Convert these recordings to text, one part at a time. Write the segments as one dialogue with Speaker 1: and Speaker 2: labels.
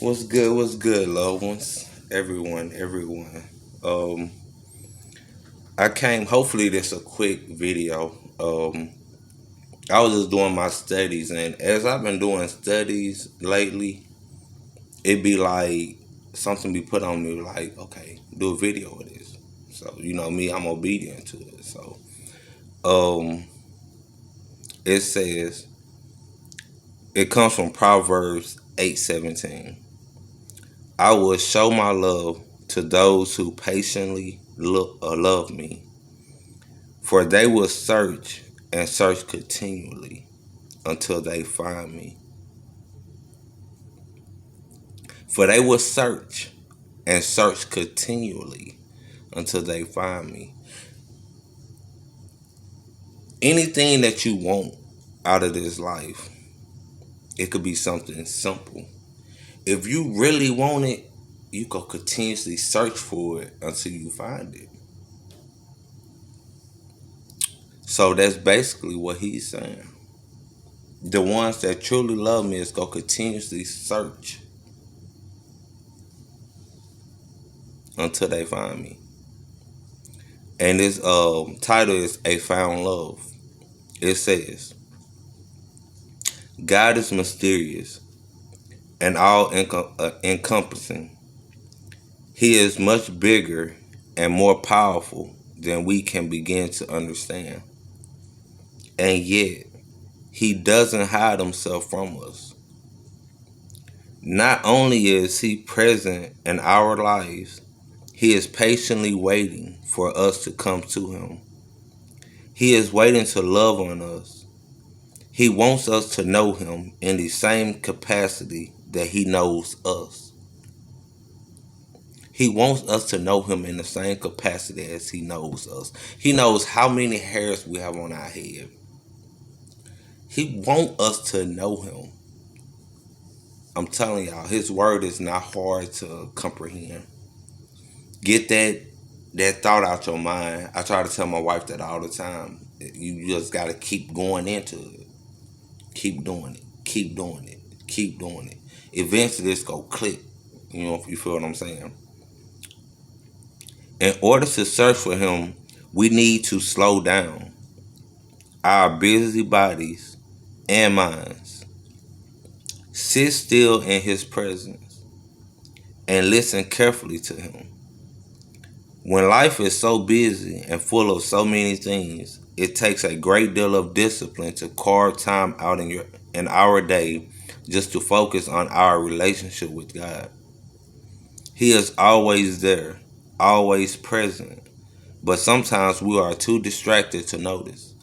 Speaker 1: What's good, loved ones? Everyone. Um, I came. Hopefully, this a quick video. I was just doing my studies, and as I've been doing studies lately, it be like something be put on me, like, okay, do a video of this. So me, I'm obedient to it. So, um, it says it comes from Proverbs 8:17. I will show my love to those who patiently love me, for they will search and search continually until they find me. For they will search and search continually until they find me. Anything that you want out of this life, it could be something simple. If you really want it, you can continuously search for it until you find it. So that's basically what he's saying. The ones that truly love me is going to continuously search until they find me. And this title is A Found Love. It says, God is mysterious and all encompassing. He is much bigger and more powerful than we can begin to understand. And yet, he doesn't hide himself from us. Not only is he present in our lives, he is patiently waiting for us to come to him. He is waiting to love on us. He wants us to know him in the same capacity that he knows us. He wants us to know him in the same capacity as he knows us. He knows how many hairs we have on our head. He wants us to know him. I'm telling y'all, his word is not hard to comprehend. Get that thought out your mind. I try to tell my wife that all the time. You just got to keep going into it. Keep doing it. Keep doing it. Keep doing it. Eventually, it's going to click. If you feel what I'm saying. In order to search for him, we need to slow down our busy bodies and minds. Sit still in his presence and listen carefully to him. When life is so busy and full of so many things, it takes a great deal of discipline to carve time out in our day just to focus on our relationship with God. He is always there, always present, but sometimes we are too distracted to notice.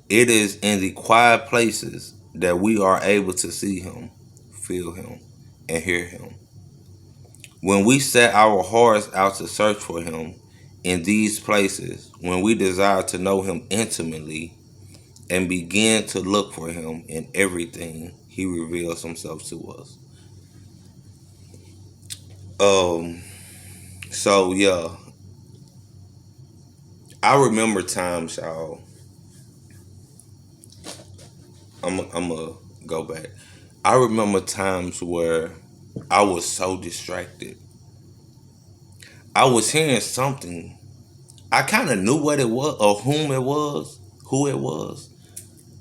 Speaker 1: It is in the quiet places that we are able to see him, feel him, and hear him. When we set our hearts out to search for him in these places, when we desire to know him intimately and begin to look for him in everything, he reveals himself to us. Um, so yeah, I remember times, y'all. I'm gonna go back. I remember times where I was so distracted. I was hearing something. I kind of knew what it was or who it was,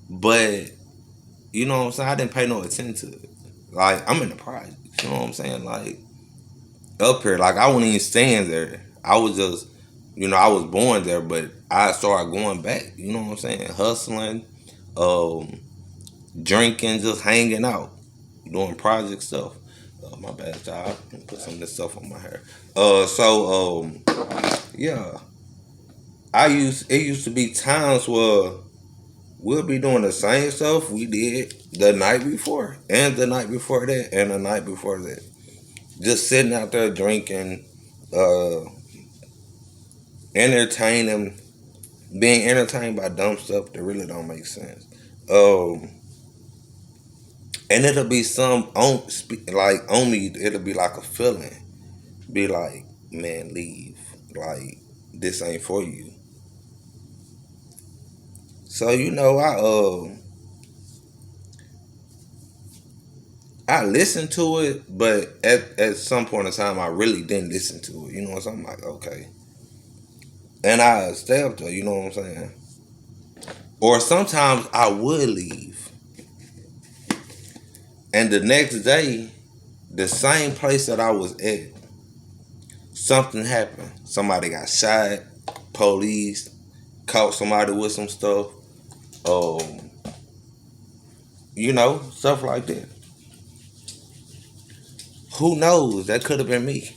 Speaker 1: but you know what I'm saying? I didn't pay no attention to it. Like, I'm in the project. You know what I'm saying? Like, up here, like, I wasn't even staying there. I was just, I was born there, but I started going back. You know what I'm saying? Hustling, um, drinking, just hanging out, doing project stuff. My bad, y'all. Put some of this stuff on my hair. Yeah. It used to be times where we'll be doing the same stuff we did the night before, and the night before that, and the night before that. Just sitting out there drinking, uh, entertaining, being entertained by dumb stuff that really don't make sense. Um, and it'll be on me. It'll be like a feeling. Be like, man, leave. Like, this ain't for you. So I listened to it, but at some point in time, I really didn't listen to it. You know what I'm saying? I'm like, okay. And I stay up there, you know what I'm saying? Or sometimes I would leave. And the next day, the same place that I was at, something happened. Somebody got shot, police caught somebody with some stuff. Um, stuff like that. Who knows? That could have been me.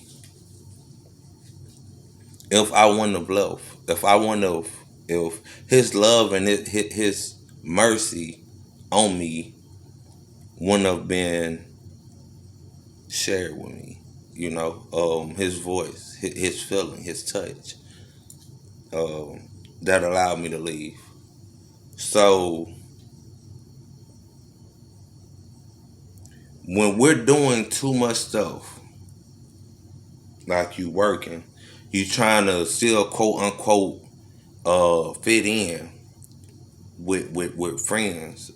Speaker 1: If I wouldn't have left. If I wouldn't have, if his love and his mercy on me wouldn't have been shared with me. His voice, his feeling, his touch, um, that allowed me to leave. So when we're doing too much stuff, like you working, you trying to still quote unquote fit in with friends.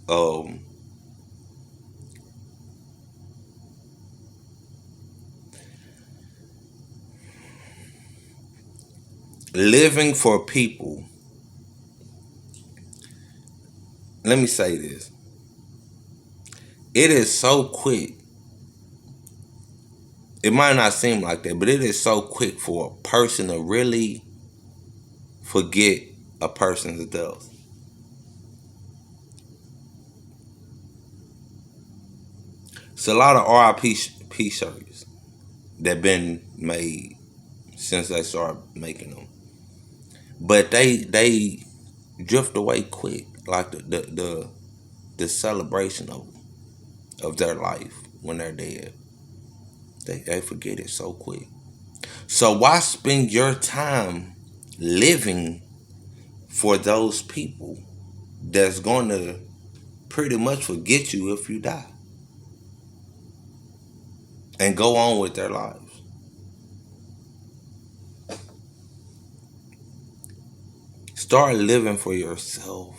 Speaker 1: Living for people. Let me say this. It is so quick. It might not seem like that, but it is so quick for a person to really forget a person's death. It's a lot of RIP shirts that been made since they started making them, but they drift away quick, like the celebration of their life when they're dead. They forget it so quick. So why spend your time living for those people that's going to pretty much forget you if you die and go on with their lives? Start living for yourself.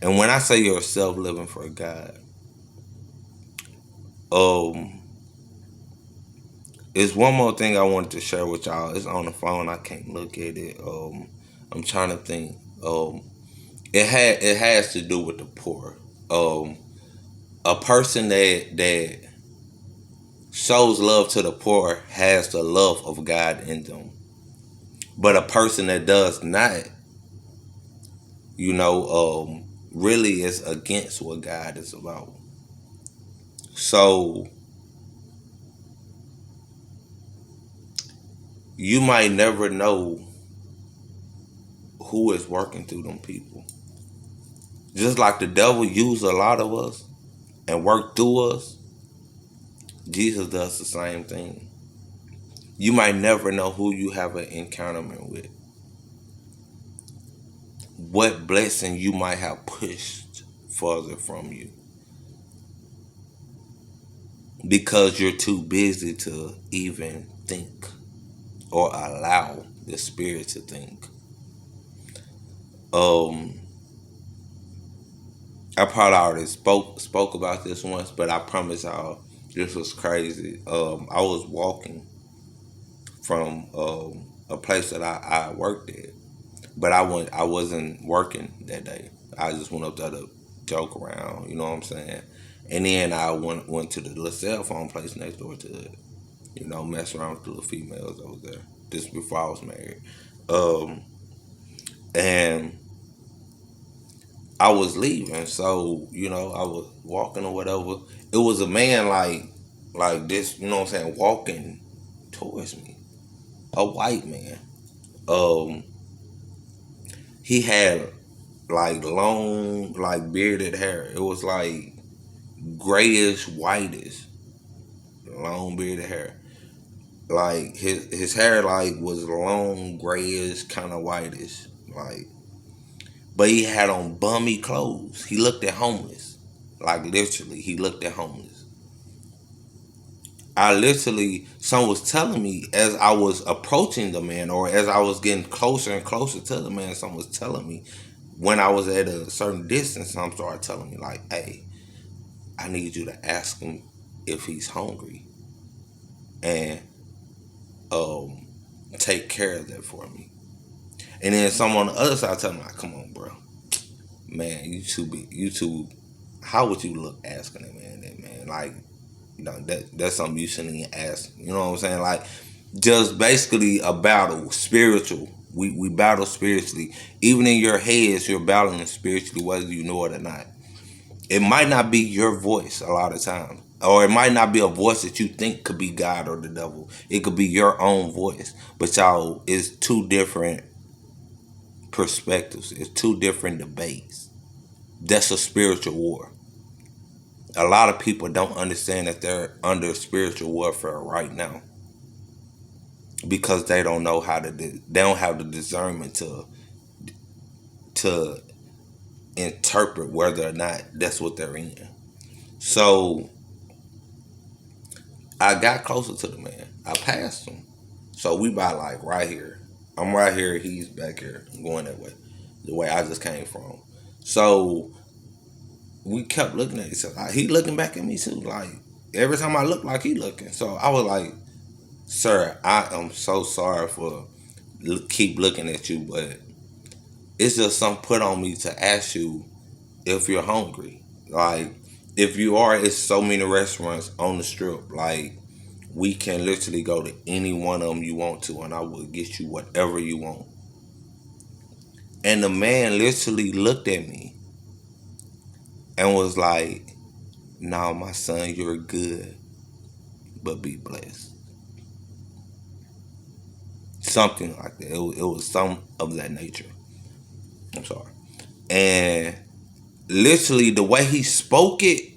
Speaker 1: And when I say yourself, living for God, um, it's one more thing I wanted to share with y'all. It's on the phone. I can't look at it. I'm trying to think. It has to do with the poor. A person that shows love to the poor has the love of God in them. But a person that does not, really is against what God is about. So you might never know who is working through them people. Just like the devil used a lot of us and worked through us, Jesus does the same thing. You might never know who you have an encounterment with. What blessing you might have pushed further from you. Because you're too busy to even think or allow the spirit to think. Um, I probably already spoke about this once, but I promise y'all this was crazy. I was walking from a place that I worked at, but I wasn't working that day. I just went up there to joke around, you know what I'm saying? And then I went to the little cell phone place next door to it, mess around with the little females over there. This before I was married. Um, and I was leaving, so I was walking or whatever. It was a man like this, you know what I'm saying, walking towards me. A white man. Um, he had like long, like bearded hair. It was like grayish, whitish, long bearded hair. Like his hair like was long, grayish, kind of whitish, like. But he had on bummy clothes. He looked at homeless, like literally, he looked at homeless. Someone was telling me as I was approaching the man, or as I was getting closer and closer to the man, someone was telling me when I was at a certain distance, some started telling me like, hey, I need you to ask him if he's hungry and um, take care of that for me. And then someone on the other side tell me, like, come on, bro. Man, you too big. You too. How would you look asking that man that, man? Like, that's something you shouldn't even ask. You know what I'm saying? Like, just basically a battle, spiritual. We battle spiritually. Even in your heads, you're battling spiritually, whether you know it or not. It might not be your voice a lot of times. Or it might not be a voice that you think could be God or the devil. It could be your own voice. But y'all, it's two different perspectives. It's two different debates. That's a spiritual war. A lot of people don't understand that they're under spiritual warfare right now because they don't know how to. They don't have the discernment to interpret whether or not that's what they're in. So I got closer to the man. I passed him. So we by like right here. I'm right here. He's back here. I'm going that way, the way I just came from. So we kept looking at each other. He looking back at me too. Like every time I look, like he looking. So I was like, "Sir, I am so sorry for keep looking at you, but it's just something put on me to ask you if you're hungry. Like if you are, it's so many restaurants on the strip. Like we can literally go to any one of them you want to, and I will get you whatever you want." And the man literally looked at me and was like, "No, my son, you're good, but be blessed." Something like that. It was some of that nature. I'm sorry. And literally the way he spoke it,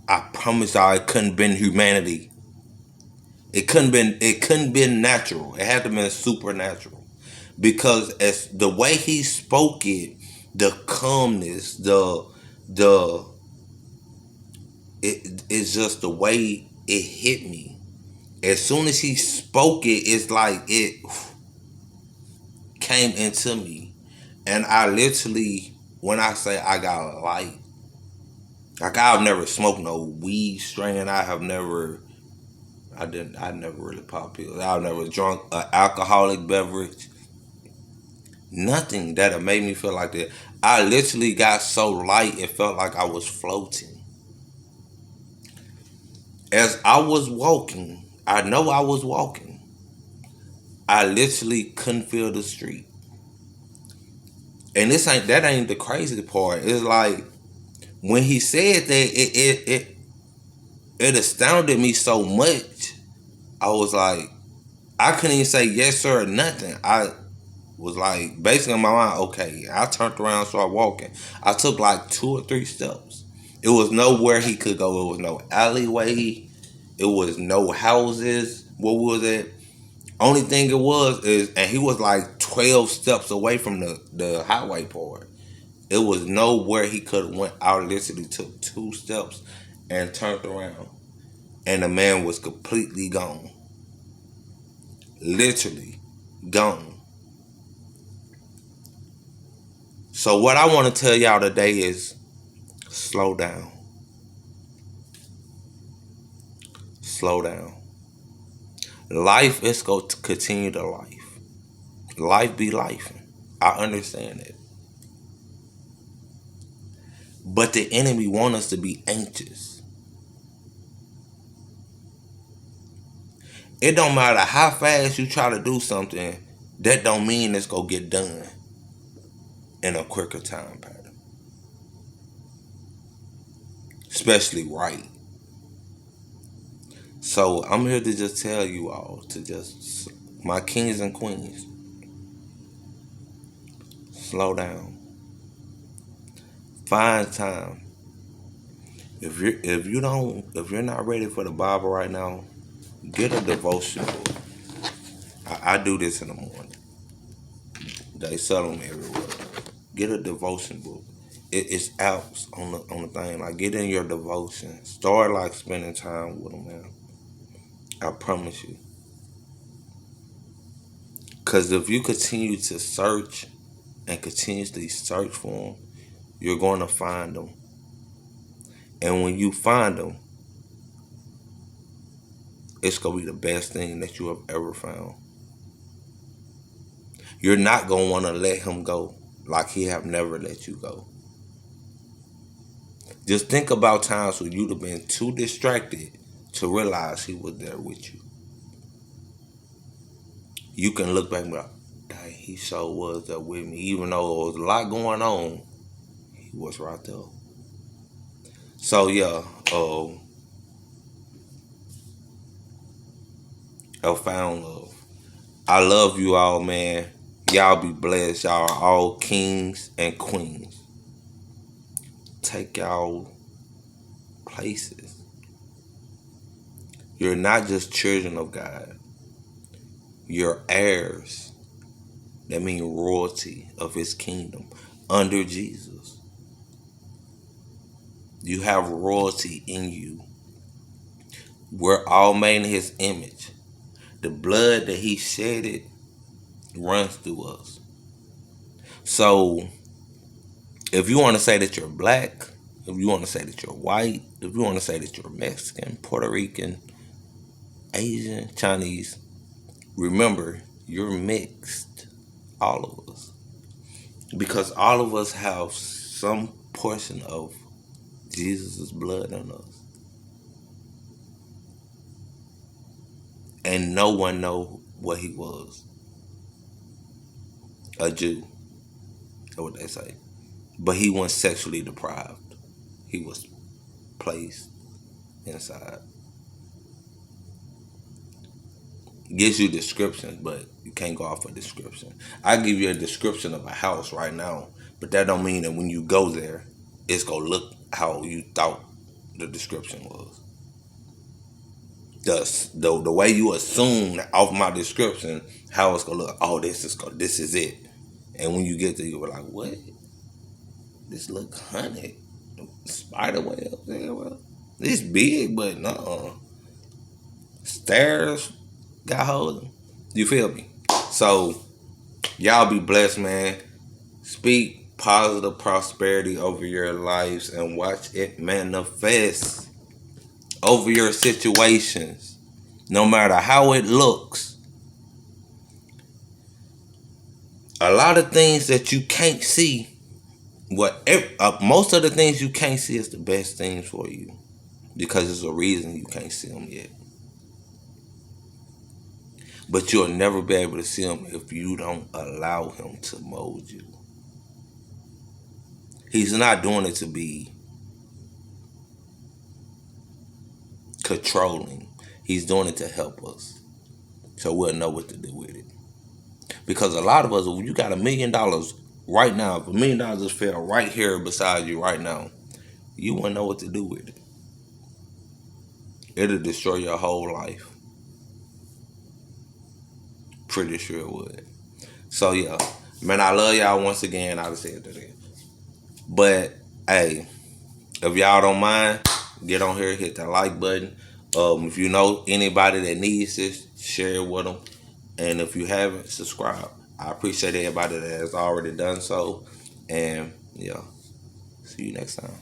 Speaker 1: I promise y'all it couldn't been humanity. It couldn't been natural. It had to been supernatural. Because as the way he spoke it, the calmness, the it's just the way it hit me. As soon as he spoke it, it's like it came into me. And I literally, when I say I got a light, like I've never smoked no weed strain. I never really popped pills. I've never drunk an alcoholic beverage. Nothing that made me feel like that. I literally got so light it felt like I was floating. As I was walking, I know I was walking. I literally couldn't feel the street. And that ain't the crazy part. It's like when he said that it astounded me so much. I was like, I couldn't even say yes sir or nothing. I was like basically in my mind, okay. I turned around, started walking. I took like 2 or 3 steps. It was nowhere he could go. It was no alleyway. It was no houses. What was it? Only thing it was is, and he was like 12 steps away from the highway part. It was nowhere he could have went. I literally took 2 steps and turned around, and the man was completely gone. Literally gone. So what I want to tell y'all today is slow down. Slow down. Life is going to continue to life. Life be life. I understand it. But the enemy want us to be anxious. It don't matter how fast you try to do something, that don't mean it's gonna get done in a quicker time pattern. Especially right. So I'm here to just tell you all to just, my kings and queens, slow down. Find time. If you're not ready for the Bible right now, get a devotion book. I do this in the morning. They sell them everywhere. Get a devotion book. It's out on the thing. Like get in your devotion. Start like spending time with them, man. I promise you. Cause if you continue to search and continuously search for them, you're going to find them. And when you find him, it's going to be the best thing that you have ever found. You're not going to want to let him go like he have never let you go. Just think about times when you'd have been too distracted to realize he was there with you. You can look back and be like, dang, he sure was there with me. Even though there was a lot going on, he was right there. So yeah, I found love. I love you all, man. Y'all be blessed. Y'all are all kings and queens. Take y'all places. You're not just children of God. You're heirs. That means royalty of his kingdom under Jesus. You have royalty in you. We're all made in his image. The blood that he shedded runs through us. So if you want to say that you're black, if you want to say that you're white, if you want to say that you're Mexican, Puerto Rican, Asian, Chinese, remember, you're mixed. All of us. Because all of us have some portion of Jesus' blood in us. And no one know what he was. A Jew. That's what they say. But he wasn't sexually deprived. He was placed inside. Gives you descriptions, but you can't go off a description. I give you a description of a house right now, but that don't mean that when you go there, it's gonna look how you thought the description was. The way you assume off my description how it's gonna look. Oh, this is it. And when you get there, you were like, what? This look hunted. Spider web there. Well, it's big, but no. Stairs got hold of them. You feel me? So y'all be blessed, man. Speak positive prosperity over your lives and watch it manifest over your situations. No matter how it looks. A lot of things that you can't see, most of the things you can't see is the best things for you. Because there's a reason you can't see them yet. But you'll never be able to see him if you don't allow him to mold you. He's not doing it to be controlling. He's doing it to help us. So we'll know what to do with it. Because a lot of us, when you got $1 million right now, if $1 million just fell right here beside you right now, you wouldn't know what to do with it. It'll destroy your whole life. Pretty sure it would. So yeah, man, I love y'all once again. I just said that. But hey, if y'all don't mind, get on here, hit that like button. If you know anybody that needs this, share it with them. And if you haven't, subscribe. I appreciate everybody that has already done so. And yeah, see you next time.